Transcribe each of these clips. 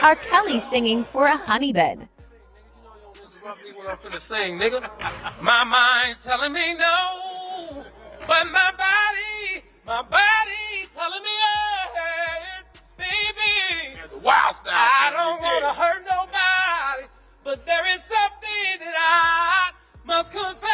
R. Kelly singing for a honeybed. When I'm finna sing, nigga. My mind's telling me no, but my body's telling me yes, baby. The wild style. I don't wanna hurt nobody, but there is something that I must confess.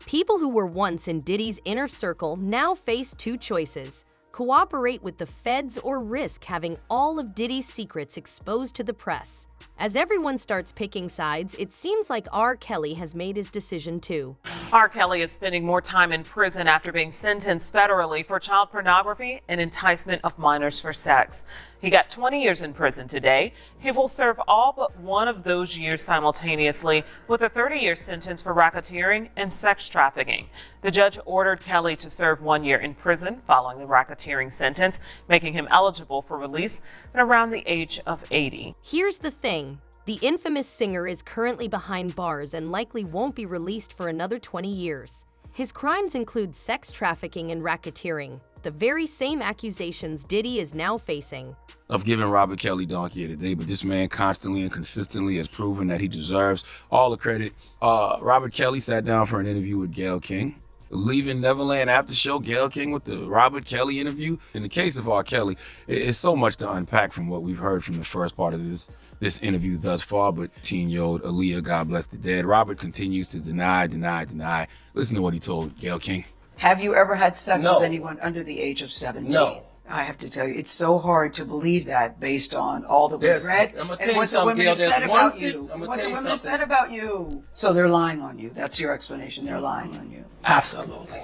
People who were once in Diddy's inner circle now face two choices: cooperate with the feds or risk having all of Diddy's secrets exposed to the press. As everyone starts picking sides, it seems like R. Kelly has made his decision too. R. Kelly is spending more time in prison after being sentenced federally for child pornography and enticement of minors for sex. He got 20 years in prison today. He will serve all but one of those years simultaneously with a 30-year sentence for racketeering and sex trafficking. The judge ordered Kelly to serve 1 year in prison following the racketeering sentence, making him eligible for release at around the age of 80. Here's the thing. The infamous singer is currently behind bars and likely won't be released for another 20 years. His crimes include sex trafficking and racketeering, the very same accusations Diddy is now facing. Of giving Robert Kelly donkey of the day, but this man constantly and consistently has proven that he deserves all the credit. Robert Kelly sat down for an interview with Gayle King. Leaving Neverland after show, Gayle King with the Robert Kelly interview. In the case of R. Kelly, it's so much to unpack from what we've heard from the first part of this interview thus far, but teen-year-old Aaliyah, God bless the dead. Robert continues to deny. Listen to what he told Gayle King. Have you ever had sex No. with anyone under the age of 17? No. I have to tell you, it's so hard to believe that based on all that we've read I'm gonna and tell you what the something, women Gail. have said There's one about sit- you. I'm gonna What tell the you women have something. said about you. So they're lying on you. That's your explanation. They're lying on you. Absolutely.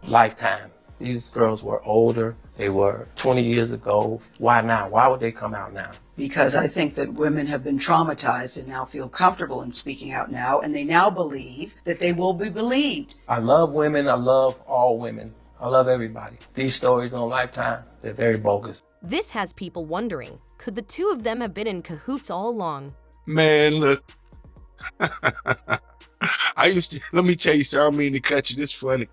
Lifetime. These girls were older. They were 20 years ago. Why now? Why would they come out now? Because I think that women have been traumatized and now feel comfortable in speaking out now, and they now believe that they will be believed. I love women. I love all women. I love everybody. These stories on Lifetime, they're very bogus. This has people wondering, could the two of them have been in cahoots all along? Man, look. Let me tell you something, I don't mean to cut you, this funny.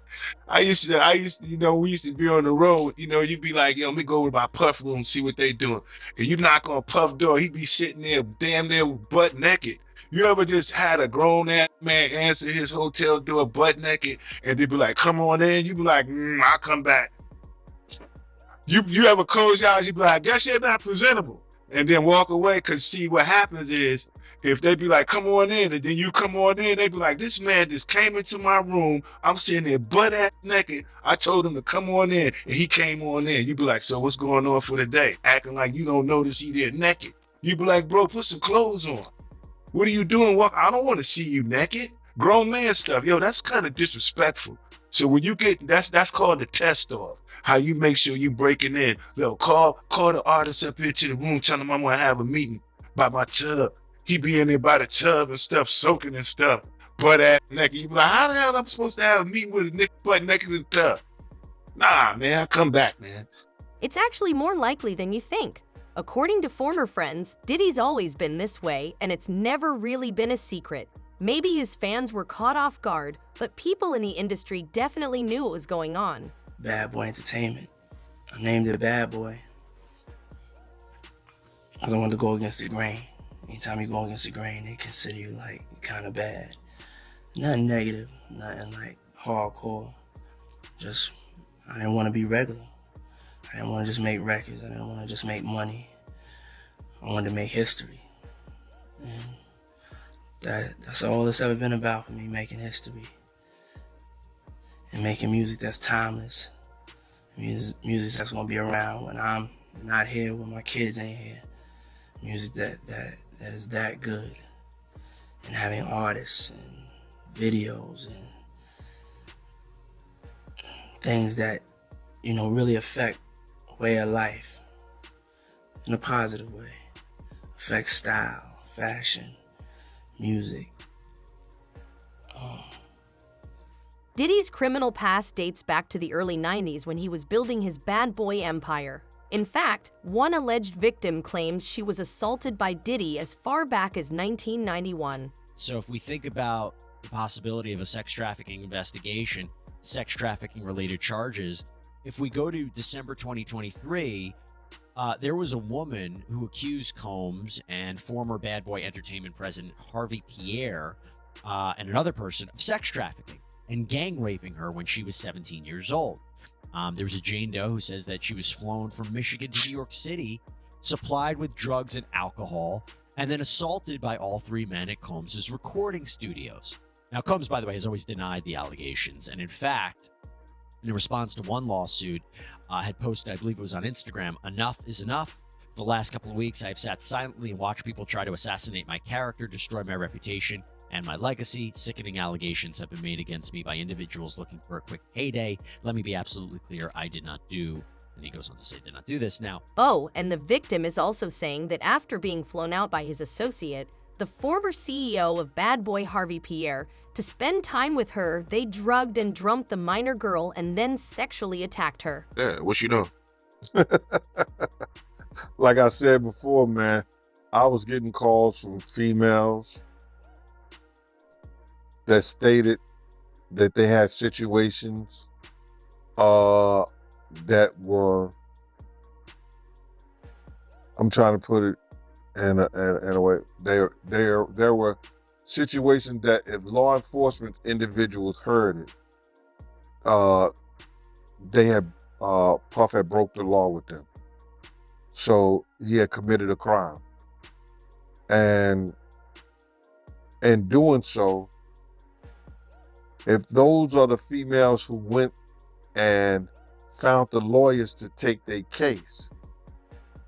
I used to, we used to be on the road, you'd be like, let me go over to my Puff room and see what they doing. And you knock on Puff door, he'd be sitting there damn near butt naked. You ever just had a grown-ass man answer his hotel door butt naked and they'd be like, come on in? You'd be like, I'll come back. You ever close your eyes, you'd be like, I guess you're not presentable. And then walk away, because see, what happens is, if they be like, come on in, and then you come on in, they be like, this man just came into my room. I'm sitting there butt-ass naked. I told him to come on in, and he came on in. You be like, so what's going on for the day? Acting like you don't notice he there naked. You be like, bro, put some clothes on. What are you doing? I don't want to see you naked. Grown man stuff. Yo, that's kind of disrespectful. So when you get, that's called the test off. How you make sure you breaking in. Yo, call the artist up here to the room, tell him I'm going to have a meeting by my tub. He be in there by the tub and stuff, soaking and stuff, butt ass naked. You be like, how the hell am I supposed to have a meeting with a nigga butt naked in the tub? Nah, man, I'll come back, man. It's actually more likely than you think. According to former friends, Diddy's always been this way, and it's never really been a secret. Maybe his fans were caught off guard, but people in the industry definitely knew what was going on. Bad Boy Entertainment. I named it Bad Boy because I wanted to go against the grain. Anytime you go against the grain, they consider you like kind of bad. Nothing negative, nothing like hardcore. Just, I didn't want to be regular. I didn't want to just make records. I didn't want to just make money. I wanted to make history. And that's all it's ever been about for me, making history. And making music that's timeless. Music that's going to be around when I'm not here, when my kids ain't here. Music that is that good, and having artists and videos and things that really affect way of life in a positive way, affect style, fashion, music. Diddy's criminal past dates back to the early 90s when he was building his bad boy empire. In fact, one alleged victim claims she was assaulted by Diddy as far back as 1991. So if we think about the possibility of a sex trafficking investigation, sex trafficking related charges. If we go to December 2023, there was a woman who accused Combs and former Bad Boy Entertainment president Harvey Pierre and another person of sex trafficking and gang raping her when she was 17 years old. There was a Jane Doe who says that she was flown from Michigan to New York City, supplied with drugs and alcohol, and then assaulted by all three men at Combs' recording studios. Now, Combs, by the way, has always denied the allegations. And in fact, in response to one lawsuit, had posted, I believe it was on Instagram, "Enough is enough. For the last couple of weeks, I've sat silently and watched people try to assassinate my character, destroy my reputation and my legacy. Sickening allegations have been made against me by individuals looking for a quick payday. Let me be absolutely clear, I did not do," and he goes on to say, "did not do this." Now, Oh, and the victim is also saying that after being flown out by his associate, the former CEO of Bad Boy Harvey Pierre, to spend time with her, they drugged and drumped the minor girl and then sexually attacked her. Yeah, what you doing? Like I said before, man, I was getting calls from females that stated that they had situations that were, I'm trying to put it in a way, there were situations that if law enforcement individuals heard it, they had, Puff had broke the law with them. So he had committed a crime. And in doing so, if those are the females who went and found the lawyers to take their case,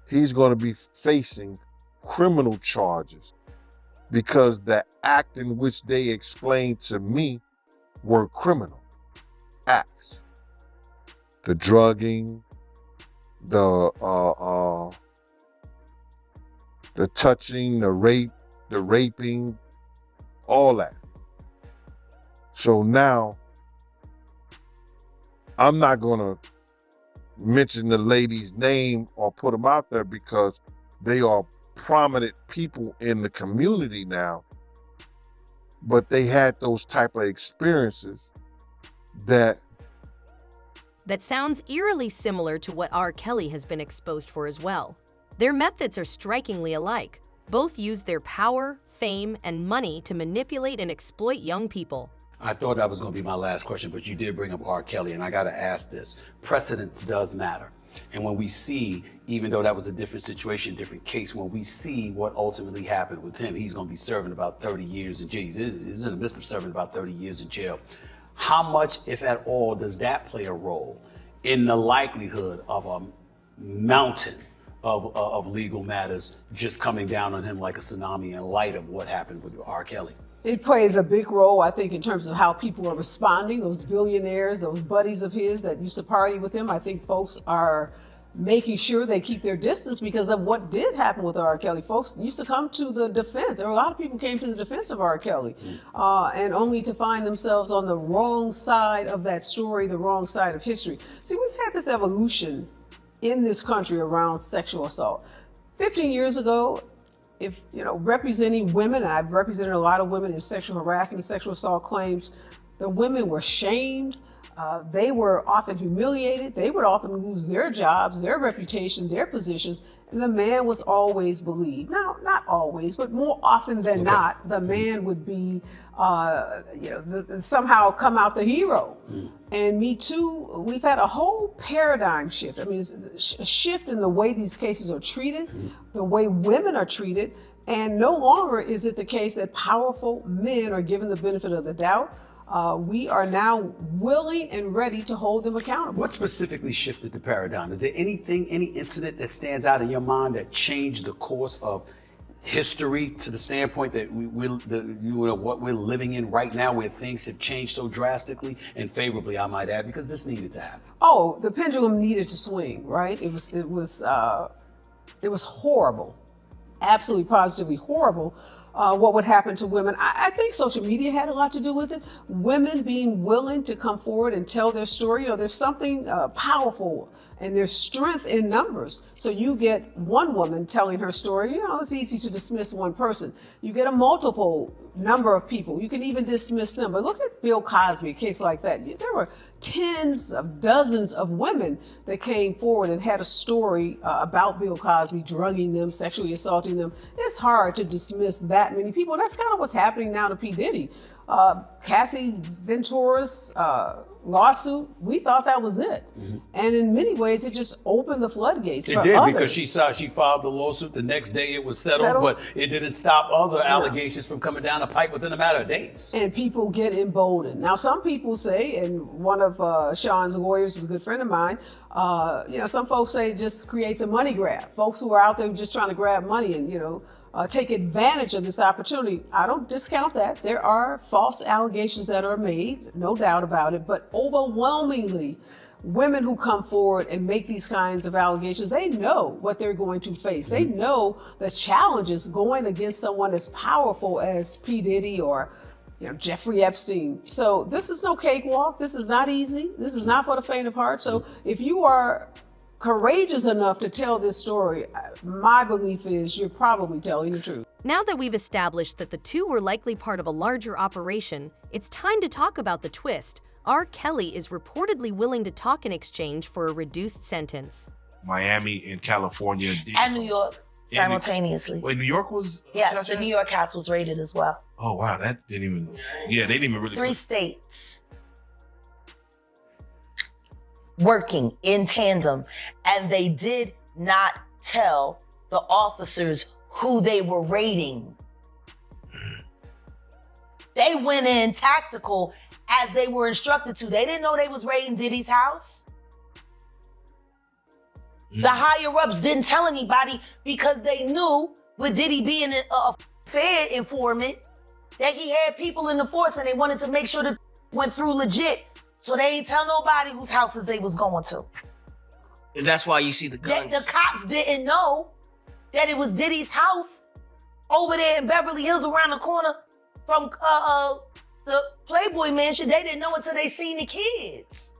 he's going to be facing criminal charges because the act in which they explained to me were criminal acts. The drugging, the touching, the rape, the raping, all that. So now, I'm not gonna mention the lady's name or put them out there because they are prominent people in the community now, but they had those type of experiences that sounds eerily similar to what R. Kelly has been exposed for as well. Their methods are strikingly alike. Both use their power, fame, and money to manipulate and exploit young people. I thought that was going to be my last question, but you did bring up R. Kelly, and I got to ask this. Precedence does matter. And when we see, even though that was a different situation, different case, when we see what ultimately happened with him, he's going to be serving about 30 years in jail. He's in the midst of serving about 30 years in jail. How much, if at all, does that play a role in the likelihood of a mountain of legal matters just coming down on him like a tsunami in light of what happened with R. Kelly? It plays a big role, I think, in terms of how people are responding. Those billionaires, those buddies of his that used to party with him, I think folks are making sure they keep their distance because of what did happen with R. Kelly. Folks used to come to the defense, or a lot of people came to the defense of R. Kelly, and only to find themselves on the wrong side of that story, the wrong side of history. See, we've had this evolution in this country around sexual assault. 15 years ago, if, representing women, and I've represented a lot of women in sexual harassment, sexual assault claims, the women were shamed. They were often humiliated. They would often lose their jobs, their reputation, their positions, and the man was always believed. Now, not always, but more often than not, the man would be, somehow come out the hero. And Me Too, we've had a whole paradigm shift. I mean, it's a shift in the way these cases are treated, the way women are treated, and no longer is it the case that powerful men are given the benefit of the doubt. We are now willing and ready to hold them accountable. What specifically shifted the paradigm? Is there any incident that stands out in your mind that changed the course of history to the standpoint that what we're living in right now, where things have changed so drastically and favorably, I might add, because this needed to happen? Oh, the pendulum needed to swing, right? It was horrible, absolutely positively horrible. What would happen to women. I think social media had a lot to do with it. Women being willing to come forward and tell their story. There's something powerful and there's strength in numbers. So you get one woman telling her story, it's easy to dismiss one person. You get a multiple number of people, you can even dismiss them. But look at Bill Cosby, a case like that. There were tens of dozens of women that came forward and had a story about Bill Cosby drugging them, sexually assaulting them. It's hard to dismiss that many people. That's kind of what's happening now to P. Diddy. Cassie Ventura's lawsuit, we thought that was it. And in many ways, it just opened the floodgates for It did, others. because she filed the lawsuit. The next day it was settled, but it didn't stop other allegations from coming down the pipe within a matter of days. And people get emboldened. Now, some people say, and one of Sean's lawyers is a good friend of mine, some folks say it just creates a money grab. Folks who are out there just trying to grab money and, take advantage of this opportunity. I don't discount that. There are false allegations that are made, no doubt about it, but overwhelmingly, women who come forward and make these kinds of allegations, they know what they're going to face. They know the challenges going against someone as powerful as P. Diddy or Jeffrey Epstein. So this is no cakewalk. This is not easy. This is not for the faint of heart. So if you are courageous enough to tell this story, my belief is you're probably telling the truth. Now that we've established that the two were likely part of a larger operation, it's time to talk about the twist. R. Kelly is reportedly willing to talk in exchange for a reduced sentence. Miami and California. And New York simultaneously. Wait, New York was? Yeah, the New York house was raided as well. Oh, wow. That didn't even, they didn't even really. 3 states working in tandem, and they did not tell the officers who they were raiding. They went in tactical as they were instructed to. They didn't know they was raiding Diddy's house. The higher-ups didn't tell anybody because they knew, with Diddy being a Fed informant, that he had people in the force and they wanted to make sure that went through legit. So they ain't tell nobody whose houses they was going to. And that's why you see the guns. The cops didn't know that it was Diddy's house over there in Beverly Hills around the corner from the Playboy Mansion. They didn't know until they seen the kids.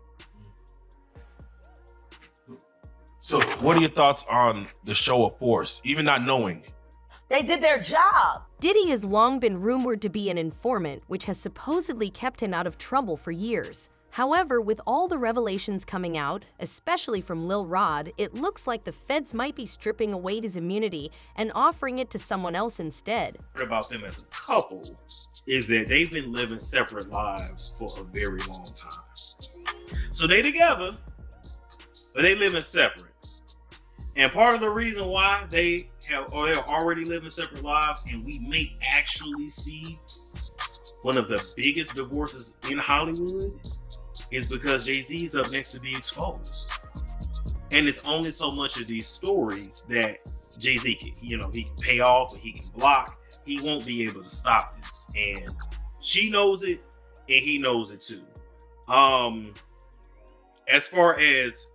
So what are your thoughts on the show of force, even not knowing? They did their job. Diddy has long been rumored to be an informant, which has supposedly kept him out of trouble for years. However, with all the revelations coming out, especially from Lil Rod, it looks like the feds might be stripping away his immunity and offering it to someone else instead. About them as a couple is that they've been living separate lives for a very long time. So they together, but they living separate. And part of the reason why they're already living separate lives, and we may actually see one of the biggest divorces in Hollywood, is because Jay Z is up next to be exposed. And it's only so much of these stories that Jay Z can, he can pay off and he can block. He won't be able to stop this. And she knows it and he knows it too. As far as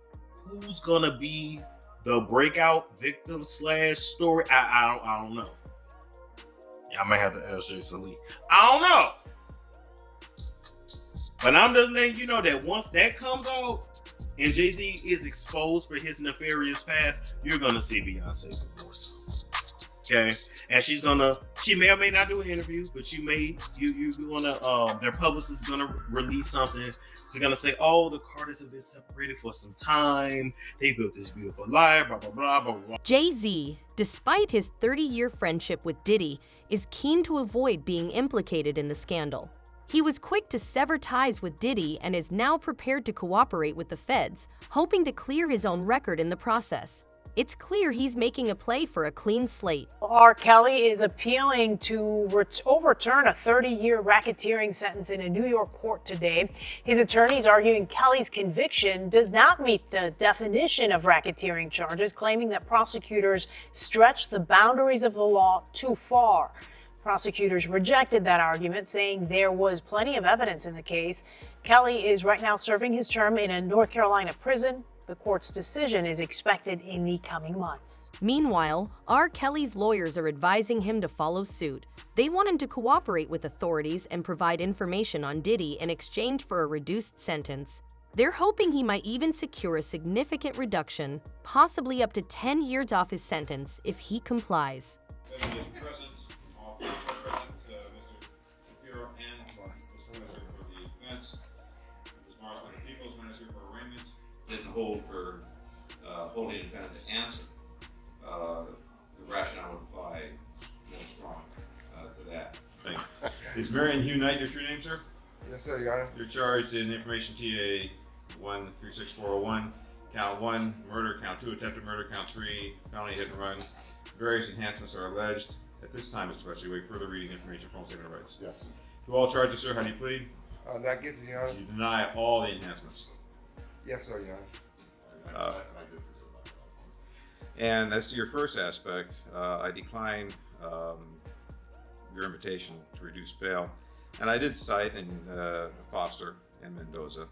who's gonna be the breakout victim / story, I don't know. Yeah, I might have to ask Jay Z. I don't know. But I'm just letting you know that once that comes out and Jay Z is exposed for his nefarious past, you're gonna see Beyonce divorce. Okay, and she may or may not do an interview, but you're gonna their publicist is gonna release something. She's gonna say, "Oh, the Carters have been separated for some time. They built this beautiful life." Blah blah blah blah blah. Jay Z, despite his 30-year friendship with Diddy, is keen to avoid being implicated in the scandal. He was quick to sever ties with Diddy and is now prepared to cooperate with the feds, hoping to clear his own record in the process. It's clear he's making a play for a clean slate. R. Kelly is appealing to overturn a 30-year racketeering sentence in a New York court today. His attorneys arguing Kelly's conviction does not meet the definition of racketeering charges, claiming that prosecutors stretched the boundaries of the law too far. Prosecutors rejected that argument, saying there was plenty of evidence in the case. Kelly is right now serving his term in a North Carolina prison. The court's decision is expected in the coming months. Meanwhile, R. Kelly's lawyers are advising him to follow suit. They want him to cooperate with authorities and provide information on Diddy in exchange for a reduced sentence. They're hoping he might even secure a significant reduction, possibly up to 10 years off his sentence if he complies. Didn't hold for holding a defendant to answer. The rationale would apply more strong to that. Thanks. Is Marion Hugh Knight your true name, sir? Yes, sir, Your Honor. You're charged in information TA 136401, count 1, murder, count 2, attempted murder, count 3, felony hit and run. Various enhancements are alleged. At this time, Mr. West, you wait further reading information from all statement of rights. Yes, sir. To all charges, sir, how do you plead? Not guilty, Your Honor. You deny all the enhancements. Yes, sir, Your Honor. And as to your first aspect, I decline your invitation to reduce bail. And I did cite in Foster and Mendoza.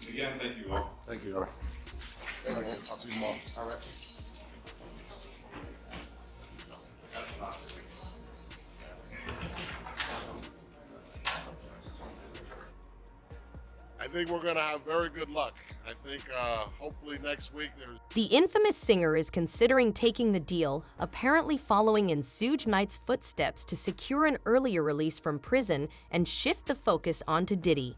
Again, thank you all. Thank you, Your Honor. Thank you. I'll see you tomorrow. All right. I think we're going to have very good luck. I think hopefully next week there's... The infamous singer is considering taking the deal, apparently following in Suge Knight's footsteps to secure an earlier release from prison and shift the focus onto Diddy.